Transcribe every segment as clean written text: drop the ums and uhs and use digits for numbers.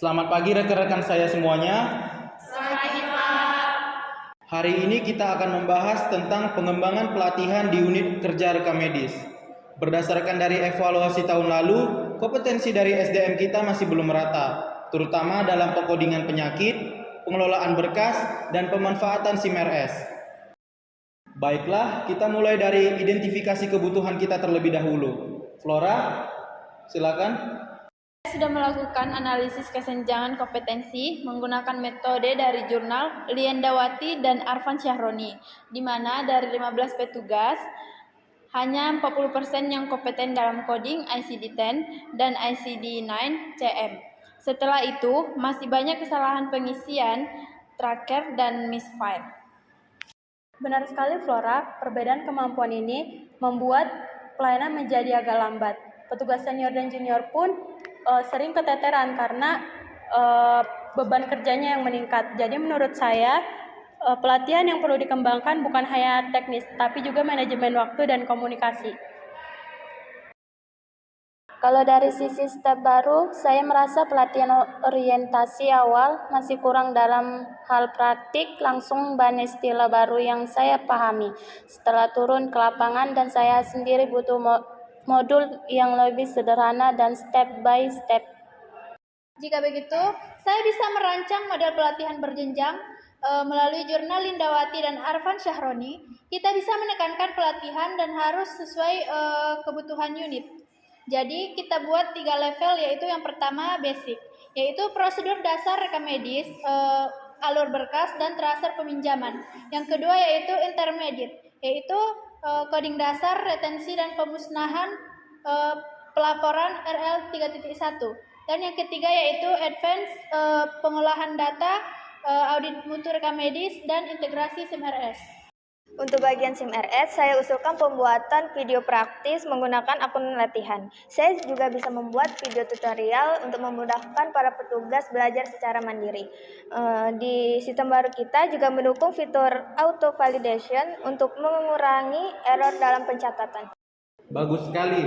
Selamat pagi rekan-rekan saya semuanya. Selamat pagi, Pak. Hari ini kita akan membahas tentang pengembangan pelatihan di unit kerja rekam medis. Berdasarkan dari evaluasi tahun lalu, kompetensi dari SDM kita masih belum merata, terutama dalam pengkodingan penyakit, pengelolaan berkas, dan pemanfaatan SIM RS. Baiklah, kita mulai dari identifikasi kebutuhan kita terlebih dahulu. Flora, silakan. Saya sudah melakukan analisis kesenjangan kompetensi menggunakan metode dari jurnal Liendawati dan Arfan Syahroni, di mana dari 15 petugas, hanya 40% yang kompeten dalam coding ICD-10 dan ICD-9 CM. Setelah itu, masih banyak kesalahan pengisian, tracker, dan misfile. Benar sekali Flora, perbedaan kemampuan ini membuat pelayanan menjadi agak lambat. Petugas senior dan junior pun sering keteteran karena beban kerjanya yang meningkat. Jadi menurut saya pelatihan yang perlu dikembangkan bukan hanya teknis, tapi juga manajemen waktu dan komunikasi. Kalau dari sisi step baru, saya merasa pelatihan orientasi awal masih kurang dalam hal praktik, langsung banyak istilah baru yang saya pahami. Setelah turun ke lapangan dan saya sendiri butuh modul yang lebih sederhana dan step by step. Jika begitu, saya bisa merancang model pelatihan berjenjang melalui jurnal Lindawati dan Arfan Syahroni. Kita bisa menekankan pelatihan dan harus sesuai kebutuhan unit. Jadi kita buat 3 level, yaitu yang pertama basic, yaitu prosedur dasar rekam medis, alur berkas, dan tracer peminjaman. Yang kedua yaitu intermediate, yaitu coding dasar, retensi, dan pemusnahan pelaporan RL 3.1. Dan yang ketiga yaitu advance, pengolahan data, audit mutu rekam medis, dan integrasi SIM RS. Untuk bagian SIM RS, saya usulkan pembuatan video praktis menggunakan akun latihan. Saya juga bisa membuat video tutorial untuk memudahkan para petugas belajar secara mandiri. Di sistem baru kita juga mendukung fitur auto validation untuk mengurangi error dalam pencatatan. Bagus sekali.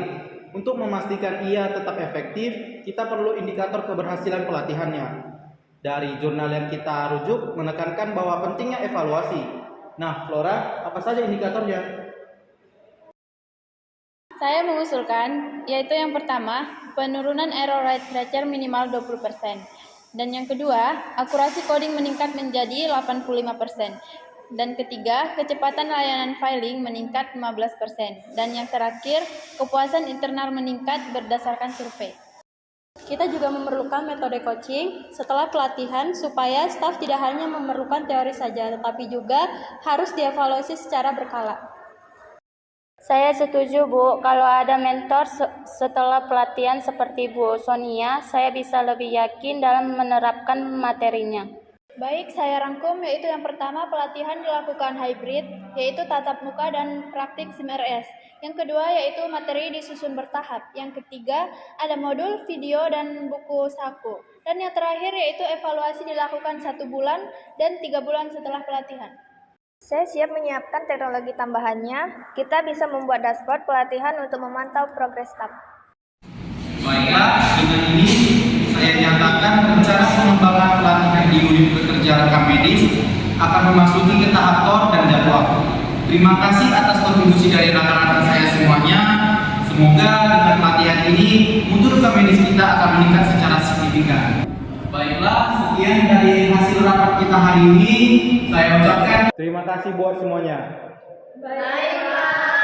Untuk memastikan ia tetap efektif, kita perlu indikator keberhasilan pelatihannya. Dari jurnal yang kita rujuk menekankan bahwa pentingnya evaluasi. Nah, Flora, apa saja indikatornya? Saya mengusulkan, yaitu yang pertama, penurunan error rate tracer minimal 20%. Dan yang kedua, akurasi coding meningkat menjadi 85%. Dan ketiga, kecepatan layanan filing meningkat 15%. Dan yang terakhir, kepuasan internal meningkat berdasarkan survei. Kita juga memerlukan metode coaching setelah pelatihan supaya staf tidak hanya memerlukan teori saja, tetapi juga harus dievaluasi secara berkala. Saya setuju, Bu. Kalau ada mentor setelah pelatihan seperti Bu Sonia, saya bisa lebih yakin dalam menerapkan materinya. Baik, saya rangkum, yaitu yang pertama pelatihan dilakukan hybrid, yaitu tatap muka dan praktik SIM RS. Yang kedua yaitu materi disusun bertahap. Yang ketiga ada modul, video, dan buku saku. Dan yang terakhir yaitu evaluasi dilakukan 1 bulan dan 3 bulan setelah pelatihan. Saya siap menyiapkan teknologi tambahannya. Kita bisa membuat dashboard pelatihan untuk memantau progres staf. Baiklah, dengan ini saya nyatakan rencana pengembangan pelatihan di unit bekerja rekam medis akan memasuki ke tahap tor dan jadwal. Terima kasih atas kontribusi dari rekan-rekan saya semuanya. Semoga dengan pelatihan ini mutu rekam medis kita akan meningkat secara signifikan. Baiklah, sekian dari hasil rapat kita hari ini. Saya ucapkan terima kasih buat semuanya. Baik, Pak.